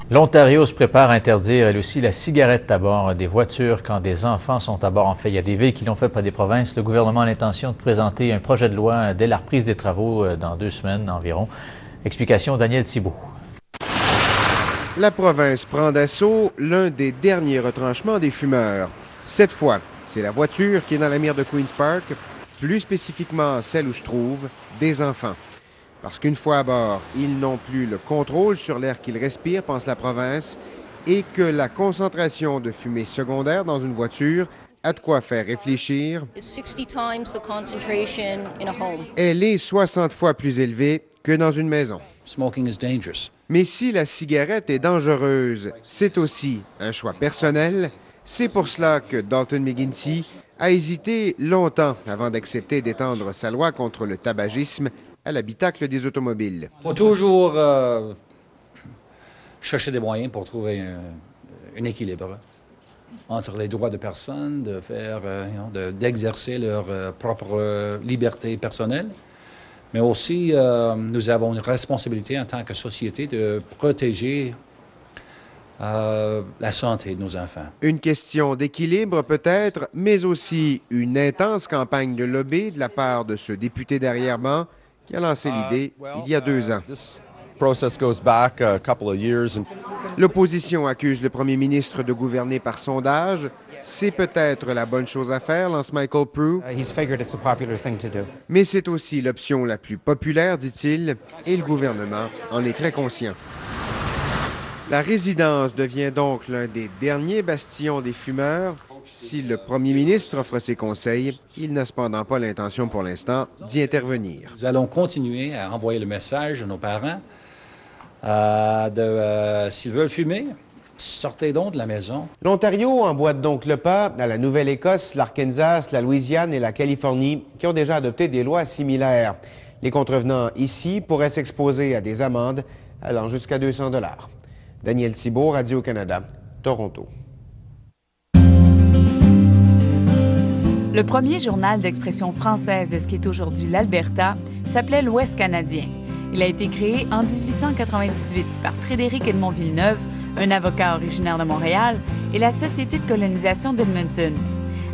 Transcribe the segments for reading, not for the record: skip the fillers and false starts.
L'Ontario se prépare à interdire, elle aussi, la cigarette à bord des voitures quand des enfants sont à bord. En fait, il y a des villes qui l'ont fait, pas des provinces. Le gouvernement a l'intention de présenter un projet de loi dès la reprise des travaux dans 2 semaines environ. Explication Daniel Thibault. La province prend d'assaut l'un des derniers retranchements des fumeurs. Cette fois, c'est la voiture qui est dans la mire de Queen's Park, plus spécifiquement celle où se trouvent des enfants. Parce qu'une fois à bord, ils n'ont plus le contrôle sur l'air qu'ils respirent, pense la province, et que la concentration de fumée secondaire dans une voiture a de quoi faire réfléchir. Elle est 60 fois plus élevée que dans une maison. Smoking is dangerous. Mais si la cigarette est dangereuse, c'est aussi un choix personnel. C'est pour cela que Dalton McGuinty a hésité longtemps avant d'accepter d'étendre sa loi contre le tabagisme à l'habitacle des automobiles. Il faut toujours chercher des moyens pour trouver un équilibre entre les droits de personnes, de faire, d'exercer leur propre liberté personnelle, mais aussi nous avons une responsabilité en tant que société de protéger la santé de nos enfants. Une question d'équilibre peut-être, mais aussi une intense campagne de lobby de la part de ce député d'arrière-ban qui a lancé l'idée il y a 2 ans. L'opposition accuse le premier ministre de gouverner par sondage. C'est peut-être la bonne chose à faire, lance Michael Proulx. Mais c'est aussi l'option la plus populaire, dit-il, et le gouvernement en est très conscient. La résidence devient donc l'un des derniers bastions des fumeurs. Si le premier ministre offre ses conseils, il n'a cependant pas l'intention pour l'instant d'y intervenir. Nous allons continuer à envoyer le message à nos parents s'ils veulent fumer, sortez donc de la maison. L'Ontario emboîte donc le pas à la Nouvelle-Écosse, l'Arkansas, la Louisiane et la Californie qui ont déjà adopté des lois similaires. Les contrevenants ici pourraient s'exposer à des amendes allant jusqu'à 200 $. Daniel Thibault, Radio-Canada, Toronto. Le premier journal d'expression française de ce qui est aujourd'hui l'Alberta s'appelait l'Ouest canadien. Il a été créé en 1898 par Frédéric Edmond Villeneuve, un avocat originaire de Montréal, et la Société de colonisation d'Edmonton.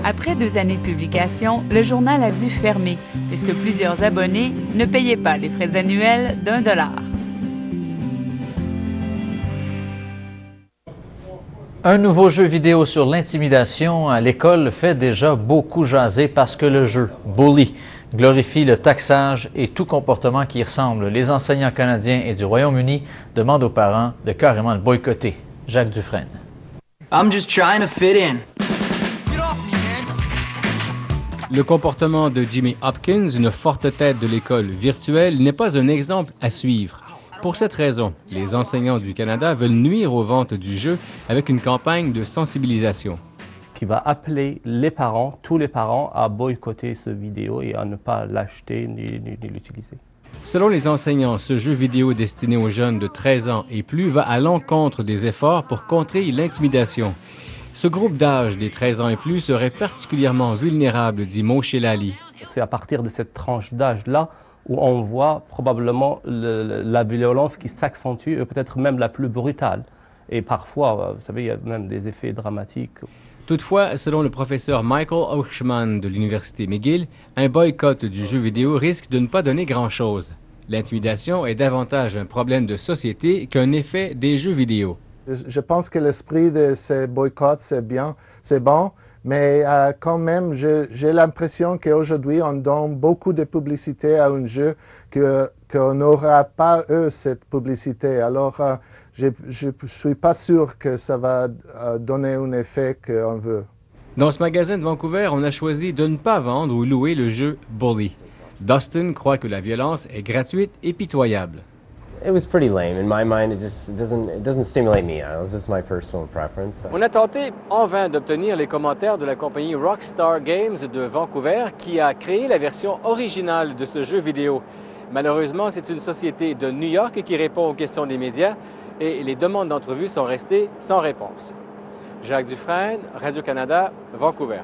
Après 2 années de publication, le journal a dû fermer, puisque plusieurs abonnés ne payaient pas les frais annuels d'$1. Un nouveau jeu vidéo sur l'intimidation à l'école fait déjà beaucoup jaser parce que le jeu, Bully, glorifie le taxage et tout comportement qui y ressemble. Les enseignants canadiens et du Royaume-Uni demandent aux parents de carrément le boycotter. Jacques Dufresne. I'm just trying to fit in. Le comportement de Jimmy Hopkins, une forte tête de l'école virtuelle, n'est pas un exemple à suivre. Pour cette raison, les enseignants du Canada veulent nuire aux ventes du jeu avec une campagne de sensibilisation. Qui va appeler les parents, tous les parents, à boycotter ce vidéo et à ne pas l'acheter ni l'utiliser. Selon les enseignants, ce jeu vidéo destiné aux jeunes de 13 ans et plus va à l'encontre des efforts pour contrer l'intimidation. Ce groupe d'âge des 13 ans et plus serait particulièrement vulnérable, dit Moshe Lali. C'est à partir de cette tranche d'âge-là où on voit probablement la violence qui s'accentue et peut-être même la plus brutale. Et parfois, vous savez, il y a même des effets dramatiques. Toutefois, selon le professeur Michael Oshman de l'Université McGill, un boycott du jeu vidéo risque de ne pas donner grand-chose. L'intimidation est davantage un problème de société qu'un effet des jeux vidéo. Je pense que l'esprit de ces boycotts, c'est bien, c'est bon, mais quand même, j'ai l'impression qu'aujourd'hui, on donne beaucoup de publicité à un jeu qu'on n'aura pas, cette publicité. Alors, je ne suis pas sûr que ça va donner un effet qu'on veut. Dans ce magasin de Vancouver, on a choisi de ne pas vendre ou louer le jeu Bully. Dustin croit que la violence est gratuite et pitoyable. It was pretty lame. In my mind, it doesn't stimulate me. It's just my personal preference. On a tenté en vain d'obtenir les commentaires de la compagnie Rockstar Games de Vancouver qui a créé la version originale de ce jeu vidéo. Malheureusement, c'est une société de New York qui répond aux questions des médias et les demandes d'entrevue sont restées sans réponse. Jacques Dufresne, Radio-Canada, Vancouver.